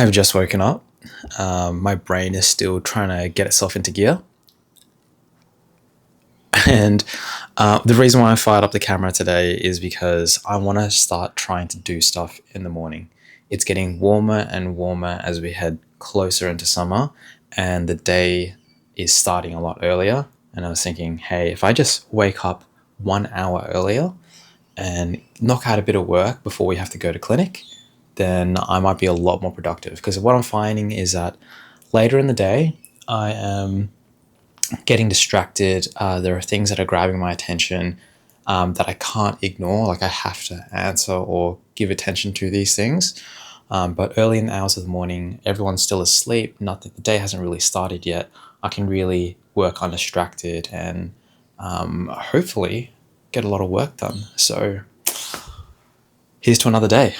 have just woken up. My brain is still trying to get itself into gear. And the reason why I fired up the camera today is because I want to start trying to do stuff in the morning. It's getting warmer and warmer as we head closer into summer, and the day is starting a lot earlier. And I was thinking, hey, if I just wake up 1 hour earlier and knock out a bit of work before we have to go to clinic, then I might be a lot more productive. Because what I'm finding is that later in the day, I am getting distracted. There are things that are grabbing my attention that I can't ignore. Like I have to answer or give attention to these things. But early in the hours of the morning, everyone's still asleep. Not that the day hasn't really started yet. I can really work undistracted and hopefully get a lot of work done. So here's to another day.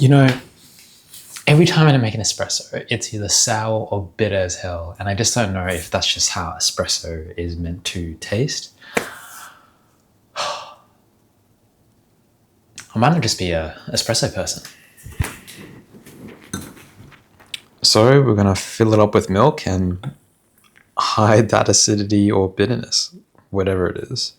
You know, every time I make an espresso, it's either sour or bitter as hell. And I just don't know if that's just how espresso is meant to taste. I might not just be a espresso person. So we're going to fill it up with milk and hide that acidity or bitterness, whatever it is.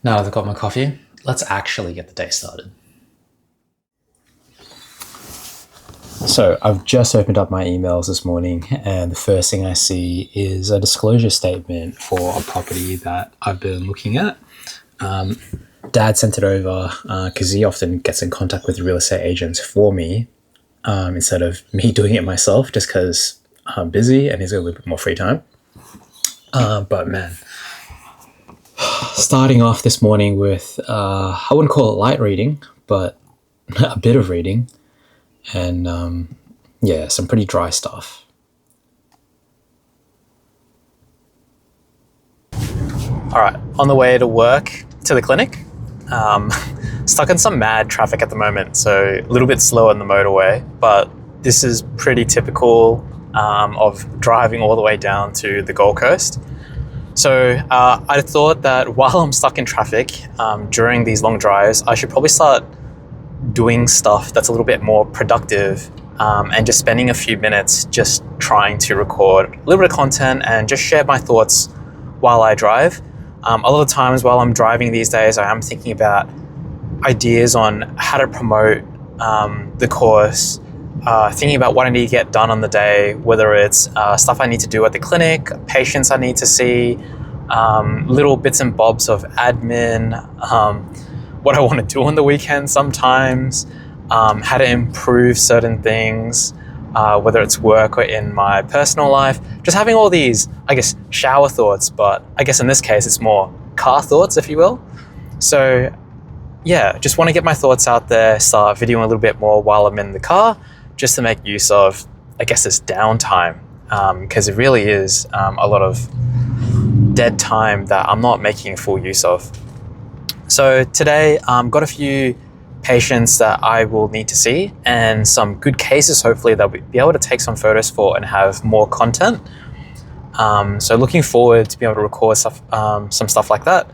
Now that I've got my coffee, let's actually get the day started. So I've just opened up my emails this morning, and the first thing I see is a disclosure statement for a property that I've been looking at. Dad sent it over because he often gets in contact with real estate agents for me instead of me doing it myself, just because I'm busy and he's got a little bit more free time. But man, starting off this morning with, I wouldn't call it light reading, but a bit of reading, and yeah, some pretty dry stuff. All right, on the way to work, to the clinic, stuck in some mad traffic at the moment, so a little bit slow on the motorway, but this is pretty typical of driving all the way down to the Gold Coast. So I thought that while I'm stuck in traffic during these long drives, I should probably start doing stuff that's a little bit more productive and just spending a few minutes just trying to record a little bit of content and just share my thoughts while I drive. A lot of times while I'm driving these days, I am thinking about ideas on how to promote the course, thinking about what I need to get done on the day, whether it's stuff I need to do at the clinic, patients I need to see, little bits and bobs of admin, what I want to do on the weekend sometimes, how to improve certain things, whether it's work or in my personal life. Just having all these, I guess, shower thoughts, but I guess in this case it's more car thoughts, if you will. So yeah, just want to get my thoughts out there, start videoing a little bit more while I'm in the car, just to make use of, I guess, this downtime, because it really is a lot of dead time that I'm not making full use of. So today, got a few patients that I will need to see and some good cases, hopefully, that we'll be able to take some photos for and have more content. So looking forward to be able to record stuff, some stuff like that.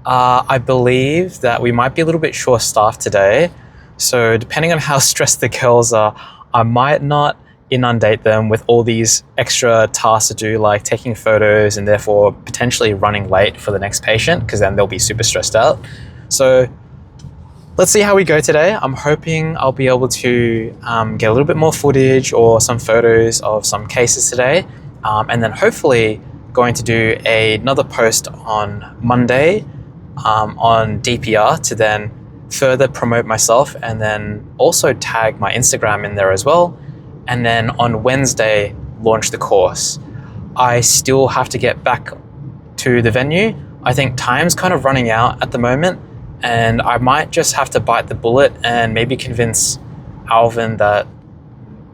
I believe that we might be a little bit short-staffed today. So depending on how stressed the girls are, I might not inundate them with all these extra tasks to do, like taking photos and therefore potentially running late for the next patient, because then they'll be super stressed out. So let's see how we go today. I'm hoping I'll be able to get a little bit more footage or some photos of some cases today. And then hopefully going to do another post on Monday on DPR to then further promote myself, and then also tag my Instagram in there as well. And then on Wednesday, launch the course. I still have to get back to the venue. I think time's kind of running out at the moment, and I might just have to bite the bullet and maybe convince Alvin that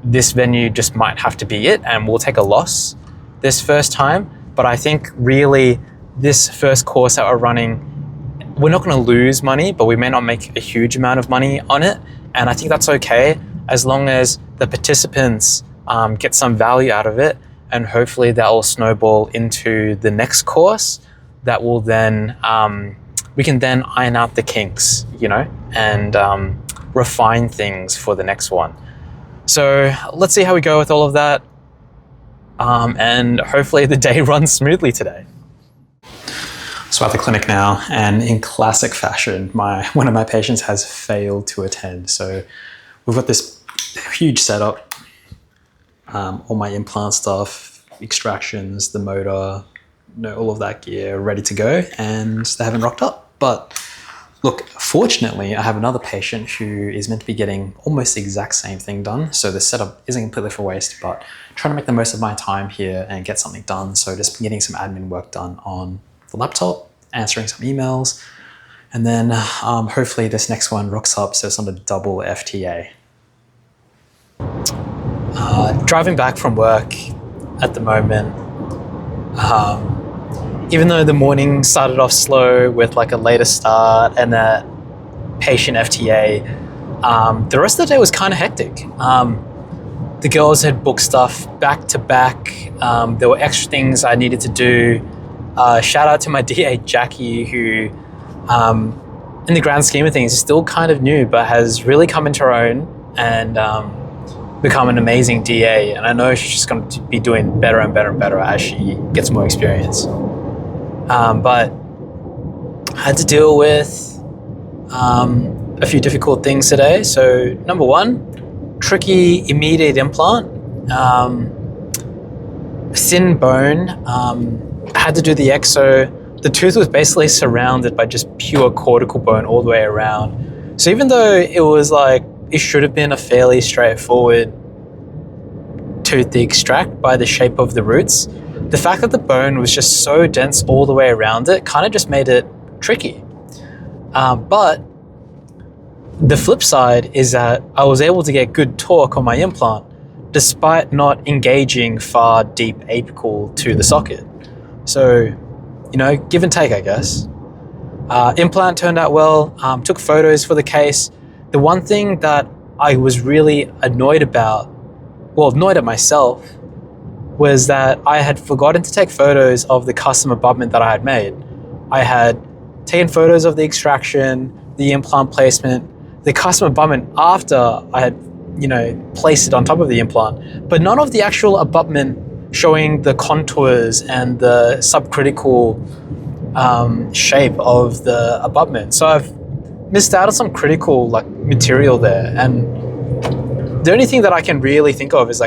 this venue just might have to be it, and we'll take a loss this first time. But I think really this first course that we're running, we're not going to lose money, but we may not make a huge amount of money on it. And I think that's okay, as long as the participants get some value out of it, and hopefully that will snowball into the next course that will then, we can then iron out the kinks, you know, and refine things for the next one. So let's see how we go with all of that. And hopefully the day runs smoothly today. So at the clinic now, and in classic fashion, one of my patients has failed to attend. So we've got this huge setup, all my implant stuff, extractions, the motor, all of that gear ready to go, and they haven't rocked up. But look, fortunately, I have another patient who is meant to be getting almost the exact same thing done. So the setup isn't completely for waste, but trying to make the most of my time here and get something done. So just getting some admin work done on the laptop, answering some emails, and then hopefully this next one rocks up so it's not a double FTA. Driving back from work at the moment, even though the morning started off slow with like a later start and a patient FTA, the rest of the day was kind of hectic. The girls had booked stuff back to back. There were extra things I needed to do. Shout out to my DA, Jackie, who in the grand scheme of things is still kind of new, but has really come into her own and become an amazing DA. And I know she's just going to be doing better and better and better as she gets more experience. But I had to deal with a few difficult things today. So number one, tricky immediate implant, thin bone. I had to do the exo. The tooth was basically surrounded by just pure cortical bone all the way around. So even though it was like, it should have been a fairly straightforward tooth to extract by the shape of the roots, the fact that the bone was just so dense all the way around it kind of just made it tricky. But the flip side is that I was able to get good torque on my implant despite not engaging far deep apical to the socket. So, give and take, I guess. Implant turned out well, took photos for the case. The one thing that I was really annoyed at myself, was that I had forgotten to take photos of the custom abutment that I had made. I had taken photos of the extraction, the implant placement, the custom abutment after I had, placed it on top of the implant, but none of the actual abutment showing the contours and the subcritical shape of the abutment. So I've missed out on some critical material there. And the only thing that I can really think of is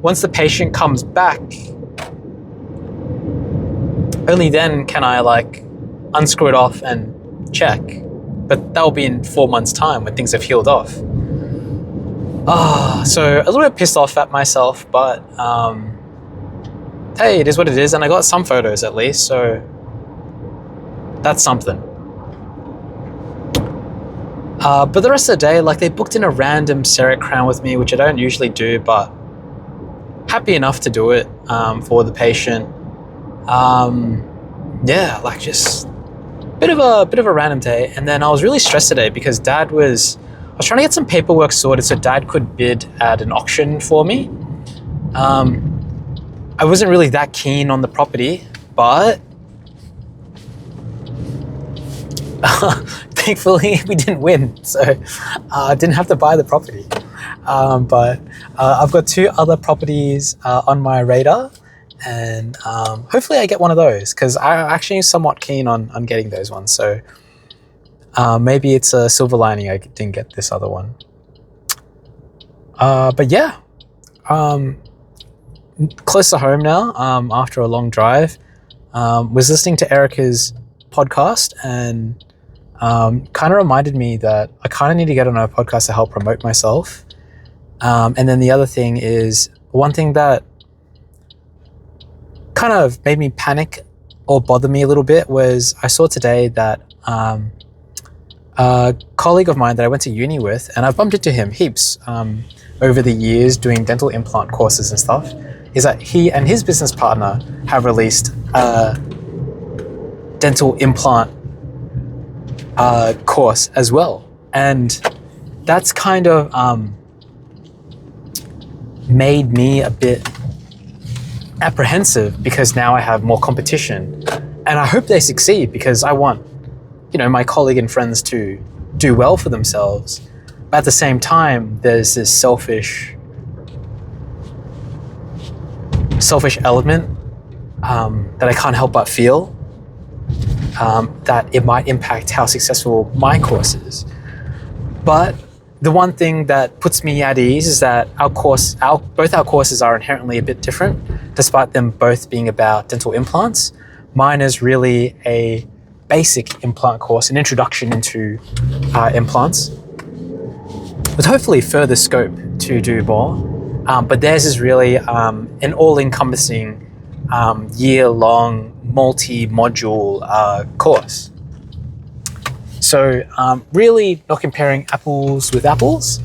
once the patient comes back, only then can I unscrew it off and check. But that will be in 4 months' time when things have healed off. So a little bit pissed off at myself, but hey, it is what it is, and I got some photos at least, so that's something. But the rest of the day, they booked in a random CEREC crown with me, which I don't usually do, but happy enough to do it for the patient. Just bit of a random day. And then I was really stressed today because I was trying to get some paperwork sorted so Dad could bid at an auction for me. I wasn't really that keen on the property, but thankfully we didn't win, so I didn't have to buy the property. But I've got 2 other properties on my radar, and hopefully I get one of those, because I'm actually somewhat keen on getting those ones. So maybe it's a silver lining I didn't get this other one. But yeah, close to home now, after a long drive. Was listening to Erica's podcast, and kind of reminded me that I kind of need to get on a podcast to help promote myself. And then the other thing is, one thing that kind of made me panic or bother me a little bit was I saw today that a colleague of mine that I went to uni with, and I've bumped into him heaps over the years doing dental implant courses and stuff, is that he and his business partner have released a dental implant course as well. And that's kind of made me a bit apprehensive, because now I have more competition, and I hope they succeed, because I want, my colleague and friends to do well for themselves. But at the same time, there's this selfish element that I can't help but feel, that it might impact how successful my course is. But the one thing that puts me at ease is that both our courses are inherently a bit different, despite them both being about dental implants. Mine is really a basic implant course, an introduction into implants, with hopefully further scope to do more. But theirs is really an all-encompassing year-long multi-module course. So really not comparing apples with apples.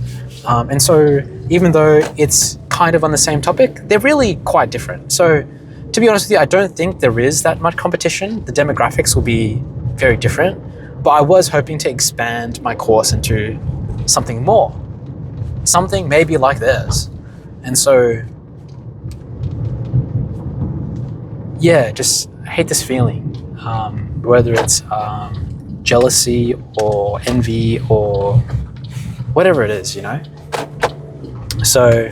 And so even though it's kind of on the same topic, they're really quite different. So to be honest with you, I don't think there is that much competition. The demographics will be very different, but I was hoping to expand my course into something more, something maybe like theirs. And so, yeah, just I hate this feeling, whether it's jealousy or envy or whatever it is, you know? So,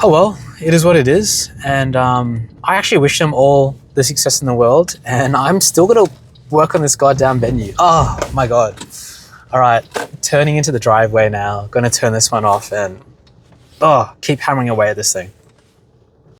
oh well, it is what it is. And I actually wish them all the success in the world. And I'm still going to work on this goddamn venue. Oh my God. All right, turning into the driveway now. Going to turn this one off and keep hammering away at this thing.